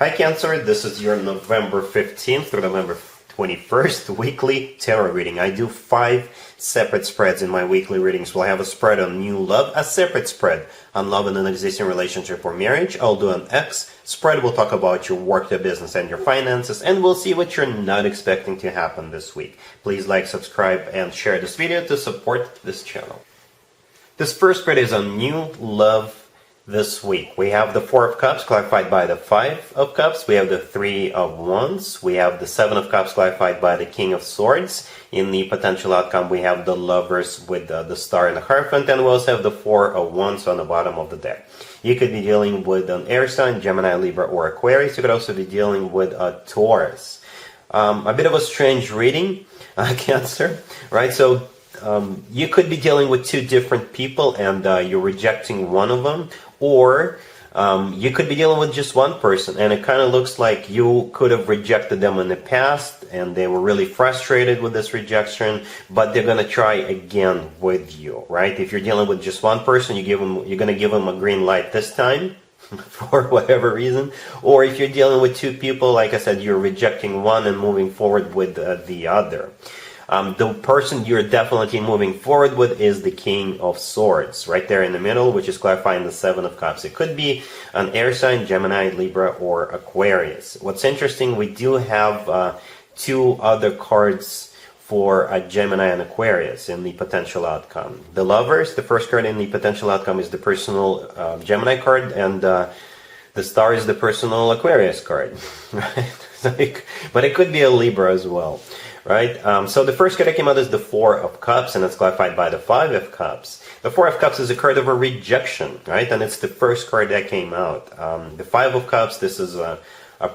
Hi Cancer, this is your November 15th through November 21st weekly tarot reading. I do 5 separate spreads in my weekly readings. We'll have a spread on new love, a separate spread on love in an existing relationship or marriage. I'll do an X spread. We'll talk about your work, your business, and your finances, and we'll see what you're not expecting to happen this week. Please like, subscribe, and share this video to support this channel. This first spread is on new love this week. We have the 4 of Cups clarified by the 5 of Cups. We have the 3 of Wands. We have the 7 of Cups clarified by the King of Swords. In the potential outcome, we have the Lovers with the Star and the Hierophant, and we also have the 4 of Wands on the bottom of the deck. You could be dealing with an air sign, Gemini, Libra, or Aquarius. You could also be dealing with a Taurus. A bit of a strange reading, Cancer, right? So you could be dealing with 2 different people and you're rejecting one of them, or you could be dealing with just one person and it kind of looks like you could have rejected them in the past and they were really frustrated with this rejection, but they're going to try again with you, right? If you're dealing with just one person, you're going to give them a green light this time for whatever reason. Or if you're dealing with 2 people, like I said, you're rejecting one and moving forward with the other. The person you're definitely moving forward with is the King of Swords, right there in the middle, which is clarifying the 7 of Cups. It could be an air sign, Gemini, Libra, or Aquarius. What's interesting, we do have 2 other cards for Gemini and Aquarius in the potential outcome. The Lovers, the first card in the potential outcome is the personal Gemini card, and the Star is the personal Aquarius card, right? But it could be a Libra as well. Right, so the first card that came out is the 4 of Cups, and it's clarified by the 5 of Cups. The 4 of Cups is a card of a rejection, right, and it's the first card that came out. The 5 of Cups, this is a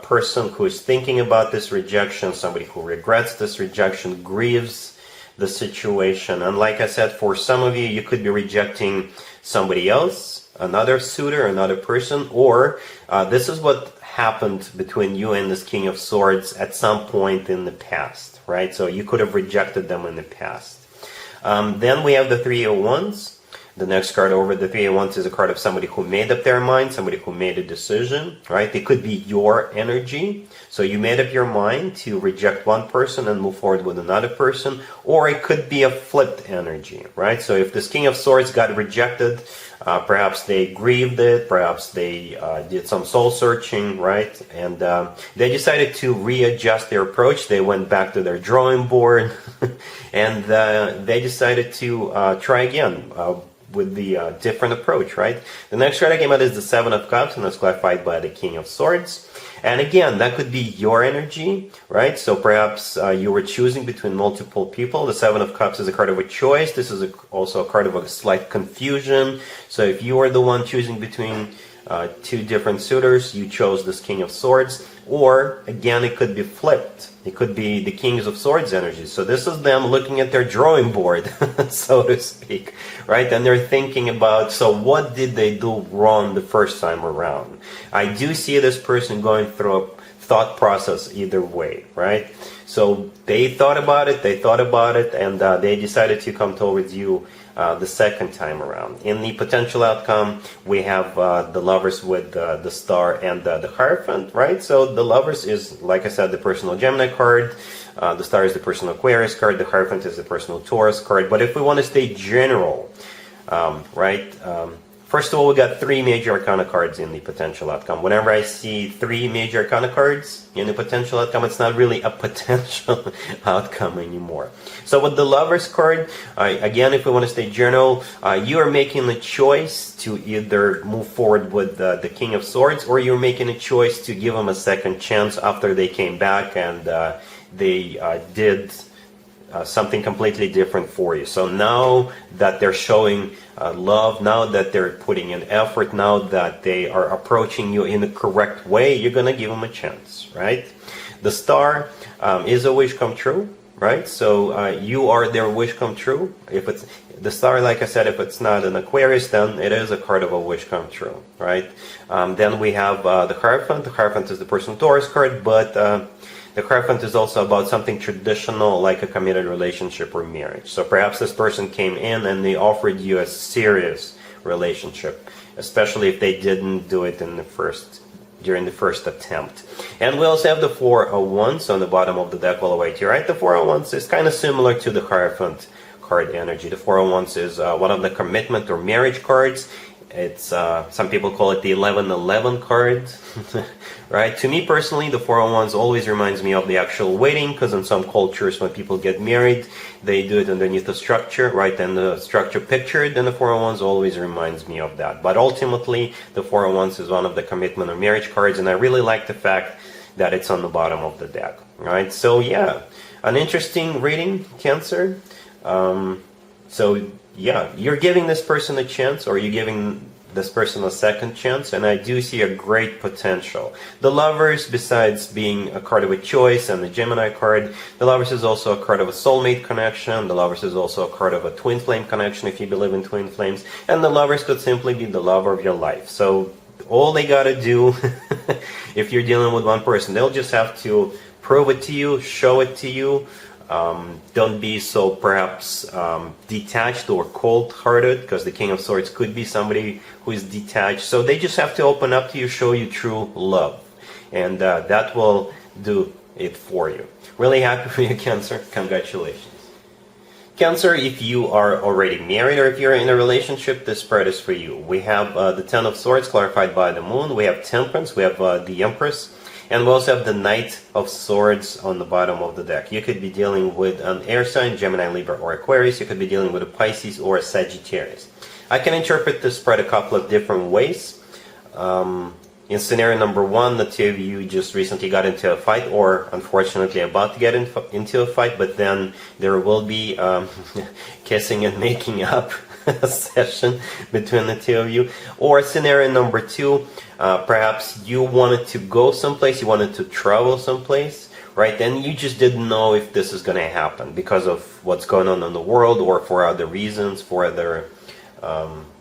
person who is thinking about this rejection, somebody who regrets this rejection, grieves the situation, and like I said, for some of you, you could be rejecting somebody else, another suitor, another person, or this is what happened between you and this King of Swords at some point in the past, right? So you could have rejected them in the past. Then we have the 3 of Wands. The next card over the 3 of Wands is a card of somebody who made up their mind, somebody who made a decision, right? It could be your energy. So you made up your mind to reject one person and move forward with another person, or it could be a flipped energy, right? So if this King of Swords got rejected, perhaps they grieved it, perhaps they did some soul searching, right? And they decided to readjust their approach. They went back to their drawing board and they decided to try again with the different approach, right? The next card that came out is the 7 of Cups, and that's clarified by the King of Swords. And again, that could be your energy, right? So perhaps you were choosing between multiple people. The 7 of Cups is a card of a choice. This is also a card of a slight confusion. So if you are the one choosing between 2 different suitors, you chose this King of Swords. Or, again, it could be flipped. It could be the Kings of Swords energy. So this is them looking at their drawing board, so to speak, right? And they're thinking about, so what did they do wrong the first time around? I do see this person going through a thought process either way, right? So they thought about it, and they decided to come towards you the second time around. In the potential outcome, we have the Lovers with the Star and the Hierophant, right? So the Lovers is, like I said, the personal Gemini card. The Star is the personal Aquarius card. The Hierophant is the personal Taurus card. But if we want to stay general, right? First of all, we got 3 major arcana cards in the potential outcome. Whenever I see 3 major arcana cards in the potential outcome, it's not really a potential outcome anymore. So with the Lovers card, again, if we want to stay general, you are making a choice to either move forward with the King of Swords, or you're making a choice to give them a second chance after they came back and they did something completely different for you. So now that they're showing love, now that they're putting in effort, now that they are approaching you in the correct way, you're going to give them a chance, right? The Star is a wish come true, right? So you are their wish come true. If it's the Star, like I said, if it's not an Aquarius, then it is a card of a wish come true, right? Then we have the Hierophant. The Hierophant is the personal Taurus card, but the Hierophant is also about something traditional like a committed relationship or marriage. So perhaps this person came in and they offered you a serious relationship, especially if they didn't do it in the first during the first attempt. And we also have the Four of Wands on the bottom of the deck all the way to your right. The Four of Wands is kind of similar to the Hierophant card energy. The Four of Wands is one of the commitment or marriage cards. It's some people call it the 1111 card, right? To me personally, the Four of Wands always reminds me of the actual wedding, because in some cultures when people get married, they do it underneath the structure, right? And the structure pictured in the Four of Wands always reminds me of that. But ultimately, the Four of Wands is one of the commitment or marriage cards, and I really like the fact that it's on the bottom of the deck, right? So yeah, an interesting reading, Cancer. Yeah, you're giving this person a chance, or you're giving this person a second chance, and I do see a great potential. The Lovers, besides being a card of a choice and the Gemini card, the Lovers is also a card of a soulmate connection. The Lovers is also a card of a twin flame connection, if you believe in twin flames. And the Lovers could simply be the lover of your life. So all they gotta do, if you're dealing with one person, they'll just have to prove it to you, show it to you. Don't be so perhaps detached or cold-hearted, because the King of Swords could be somebody who is detached. So they just have to open up to you, show you true love, and that will do it for you. Really happy for you, Cancer. Congratulations. Cancer, if you are already married or if you're in a relationship, this spread is for you. We have the Ten of Swords clarified by the Moon. We have Temperance. We have the Empress. And we also have the Knight of Swords on the bottom of the deck. You could be dealing with an air sign, Gemini, Libra, or Aquarius. You could be dealing with a Pisces or a Sagittarius. I can interpret this spread a couple of different ways. In scenario number one, the two of you just recently got into a fight, or unfortunately about to get into a fight, but then there will be kissing and making up session between the two of you. Or scenario number two, perhaps you wanted to go someplace, you wanted to travel someplace, right? And you just didn't know if this is going to happen because of what's going on in the world, or for other reasons, for other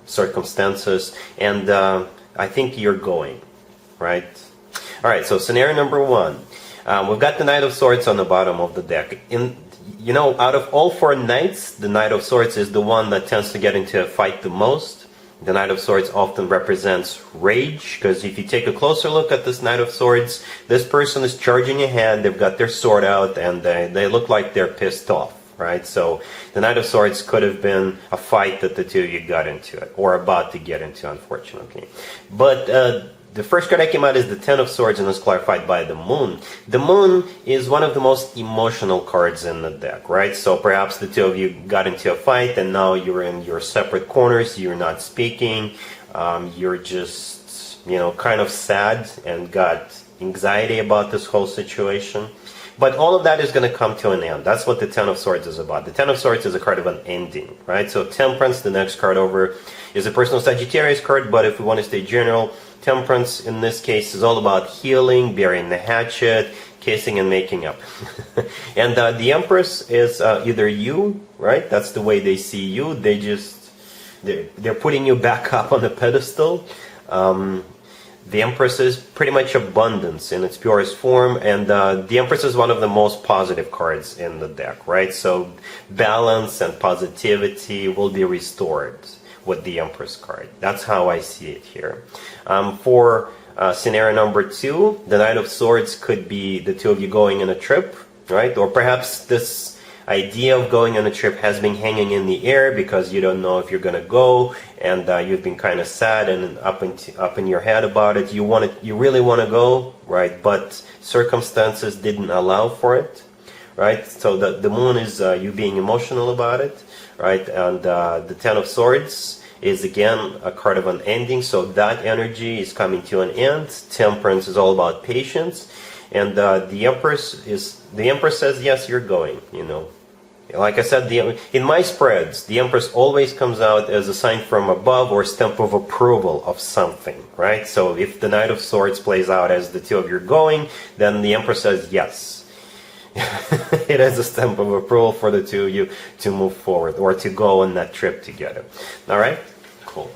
circumstances. And I think you're going, right? All right, so scenario number one. We've got the Knight of Swords on the bottom of the deck. You know, out of all four knights, the Knight of Swords is the one that tends to get into a fight the most. The Knight of Swords often represents rage, because if you take a closer look at this Knight of Swords, this person is charging ahead, they've got their sword out, and they look like they're pissed off, right? So the Knight of Swords could have been a fight that the two of you got into, or about to get into, unfortunately. But the first card that came out is the Ten of Swords, and is clarified by the Moon. The Moon is one of the most emotional cards in the deck, right? So perhaps the two of you got into a fight, and now you're in your separate corners, you're not speaking, you're just, you know, kind of sad and got anxiety about this whole situation. But all of that is going to come to an end. That's what the Ten of Swords is about. The Ten of Swords is a card of an ending, right? So Temperance, the next card over, is a personal Sagittarius card, but if we want to stay general, Temperance in this case is all about healing, burying the hatchet, kissing and making up. And the Empress is either you, right? That's the way they see you. They're putting you back up on the pedestal. The Empress is pretty much abundance in its purest form, and the Empress is one of the most positive cards in the deck, right? So balance and positivity will be restored with the Empress card. That's how I see it here. For scenario number two, the Knight of Swords could be the two of you going on a trip, right? Or perhaps this idea of going on a trip has been hanging in the air because you don't know if you're going to go, and you've been kind of sad and up in your head about it. You really want to go, right? But circumstances didn't allow for it, right? So the Moon is you being emotional about it, right? And the Ten of Swords is again a card of an ending, so that energy is coming to an end. Temperance is all about patience, and the Empress says yes, you're going, you know. Like I said, in my spreads, the Empress always comes out as a sign from above or stamp of approval of something, right? So if the Knight of Swords plays out as the two of you are going, then the Empress says yes. It is a stamp of approval for the two of you to move forward or to go on that trip together. All right? Cool.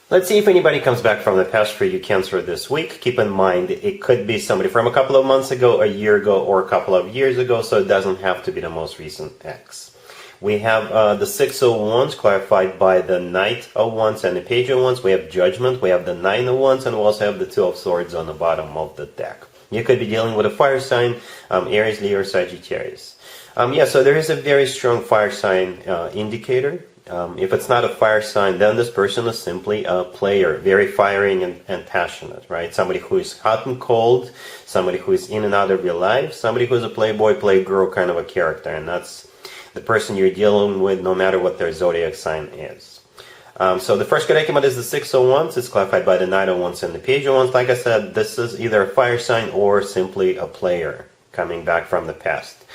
Let's see if anybody comes back from the past for you, Cancer, this week. Keep in mind, it could be somebody from a couple of months ago, a year ago, or a couple of years ago, so it doesn't have to be the most recent ex. We have the Six of Wands clarified by the Knight of Wands and the Page of Wands. We have Judgment, we have the Nine of Wands, and we also have the Two of Swords on the bottom of the deck. You could be dealing with a fire sign, Aries, Leo, Sagittarius. Yeah, so there is a very strong fire sign indicator. If it's not a fire sign, then this person is simply a player, very firing and passionate, right? Somebody who is hot and cold, somebody who is in and out of your life, somebody who is a playboy, playgirl kind of a character, and that's the person you're dealing with no matter what their zodiac sign is. So the first card I came out is the Six of Wands. It's clarified by the Knight of Wands and the Page of Wands. Like I said, this is either a fire sign or simply a player coming back from the past.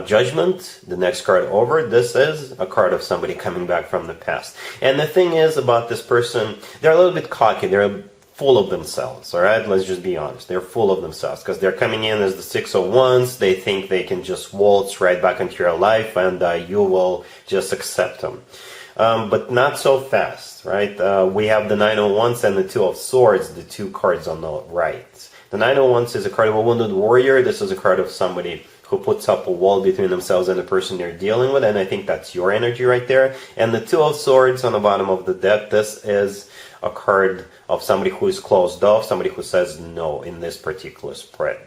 Judgment, the next card over, this is a card of somebody coming back from the past. And the thing is about this person, they're a little bit cocky, they're full of themselves, alright? Let's just be honest, they're full of themselves, because they're coming in as the Six of Wands, they think they can just waltz right back into your life and you will just accept them. But not so fast, right? We have the Nine of Wands and the Two of Swords, the two cards on the right. The Nine of Wands is a card of a wounded warrior. This is a card of somebody who puts up a wall between themselves and the person they're dealing with, and I think that's your energy right there. And the Two of Swords on the bottom of the deck, this is a card of somebody who is closed off, somebody who says no in this particular spread,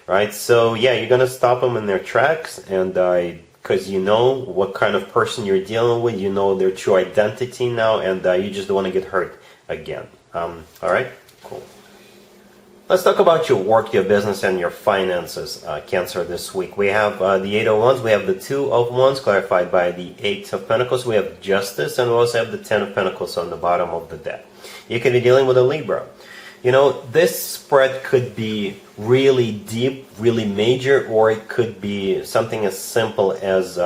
right? So yeah, you're gonna stop them in their tracks, and because you know what kind of person you're dealing with, you know their true identity now, and you just don't want to get hurt again. All right, cool. Let's talk about your work, your business, and your finances, Cancer, this week. We have the Eight of Wands, we have the Two of Wands, clarified by the Eight of Pentacles, we have Justice, and we also have the Ten of Pentacles on the bottom of the deck. You could be dealing with a Libra. You know, this spread could be really deep, really major, or it could be something as simple as,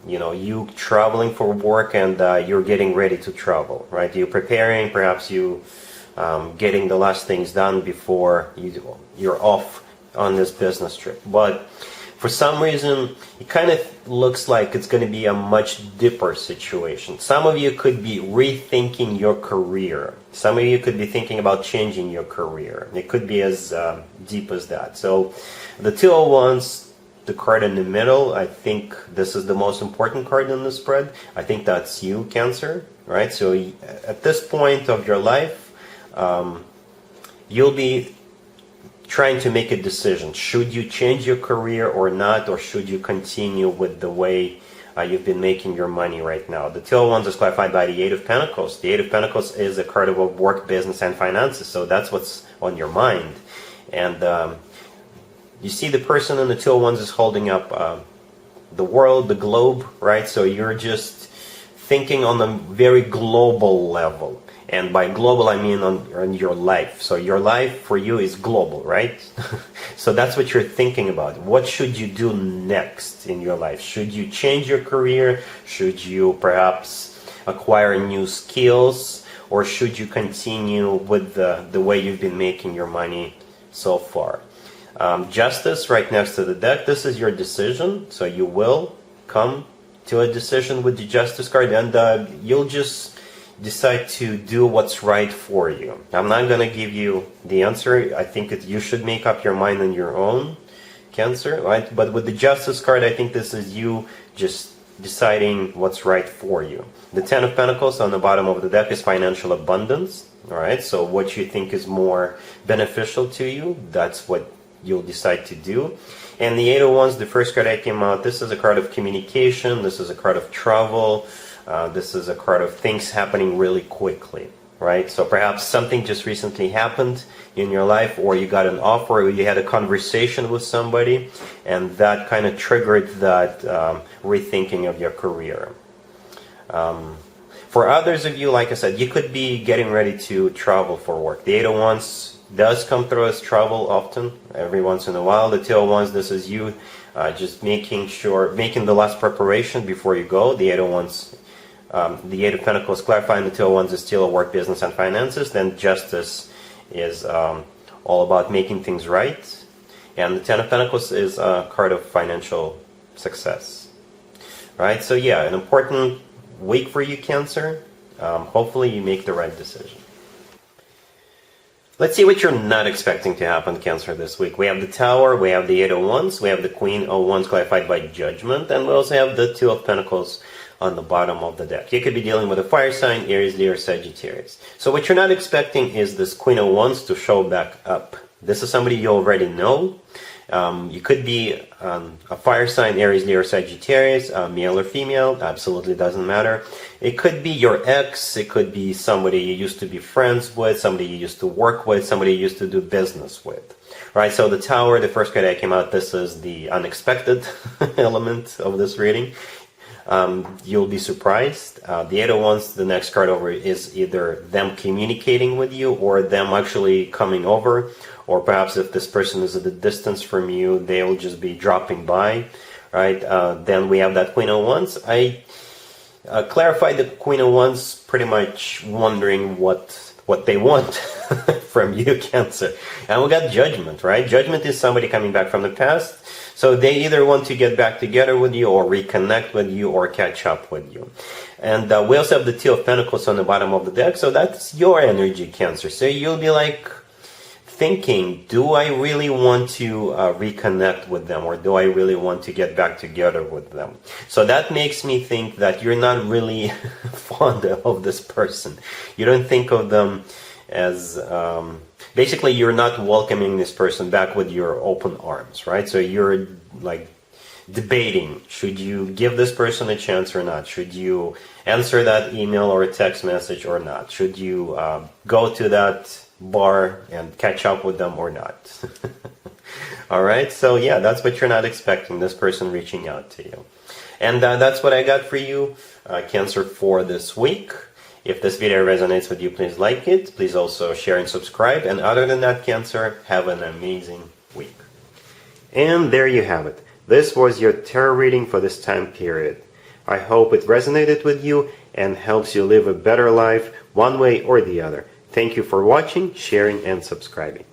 you know, you traveling for work and you're getting ready to travel, right? You're preparing, perhaps you getting the last things done before you're off on this business trip. But for some reason, it kind of looks like it's going to be a much deeper situation. Some of you could be rethinking your career. Some of you could be thinking about changing your career. It could be as deep as that. So the Two of Wands, the card in the middle, I think this is the most important card in the spread. I think that's you, Cancer, right? So at this point of your life, you'll be trying to make a decision. Should you change your career or not, or should you continue with the way you've been making your money right now? The Two of Wands is clarified by the Eight of Pentacles. The Eight of Pentacles is a card of work, business, and finances, so that's what's on your mind. And you see the person in the Two of Wands is holding up the world, the globe, right? So you're just thinking on a very global level. And by global, I mean on your life. So your life for you is global, right? So that's what you're thinking about. What should you do next in your life? Should you change your career? Should you perhaps acquire new skills? Or should you continue with the way you've been making your money so far? Justice right next to the deck. This is your decision. So you will come to a decision with the Justice card, and you'll just decide to do what's right for you. I'm not going to give you the answer. I think you should make up your mind on your own, Cancer, right? But with the Justice card, I think this is you just deciding what's right for you. The Ten of Pentacles on the bottom of the deck is financial abundance, all right? So what you think is more beneficial to you, that's what you'll decide to do. And the Eight of Wands, the first card that came out, this is a card of communication, this is a card of travel, this is a card of things happening really quickly, right? So perhaps something just recently happened in your life, or you got an offer, or you had a conversation with somebody, and that kind of triggered that rethinking of your career. For others of you, like I said, you could be getting ready to travel for work. The Eight of Wands does come through as travel often, every once in a while. The Two of Wands, this is you just making the last preparation before you go. The Eight of Wands, the Eight of Pentacles clarifying the Two of Wands is still a work, business, and finances. Then Justice is all about making things right. And the Ten of Pentacles is a card of financial success. Right? So yeah, an important week for you, Cancer. Hopefully you make the right decision. Let's see what you're not expecting to happen, Cancer, this week. We have the Tower, we have the Eight of Wands, we have the Queen of Wands clarified by Judgment, and we also have the Two of Pentacles on the bottom of the deck. You could be dealing with a fire sign, Aries, Leo, Sagittarius. So what you're not expecting is this Queen of Wands to show back up. This is somebody you already know. You could be a fire sign, Aries, Leo, Sagittarius, male or female, absolutely doesn't matter. It could be your ex, it could be somebody you used to be friends with, somebody you used to work with, somebody you used to do business with. Right, so the Tower, the first card that came out, this is the unexpected element of this reading. You'll be surprised. The Eight of Wands, the next card over, is either them communicating with you or them actually coming over, or perhaps if this person is at a distance from you, they will just be dropping by, right? Then we have that Queen of Wands. I clarified the Queen of Wands pretty much wondering what they want from you, Cancer. And we got Judgment, right? Judgment is somebody coming back from the past. So they either want to get back together with you or reconnect with you or catch up with you. And we also have the Two of Pentacles on the bottom of the deck. So that's your energy, Cancer. So you'll be like thinking, do I really want to reconnect with them, or do I really want to get back together with them? So that makes me think that you're not really fond of this person. You don't think of them as basically you're not welcoming this person back with your open arms, right? So you're like debating, should you give this person a chance or not? Should you answer that email or a text message or not? Should you go to that bar and catch up with them or not? All right, so yeah, that's what you're not expecting, this person reaching out to you. And that's what I got for you, Cancer, for this week. If this video resonates with you, please like it. Please also share and subscribe. And other than that, Cancer, have an amazing week. And there you have it. This was your tarot reading for this time period. I hope it resonated with you and helps you live a better life one way or the other. Thank you for watching, sharing, and subscribing.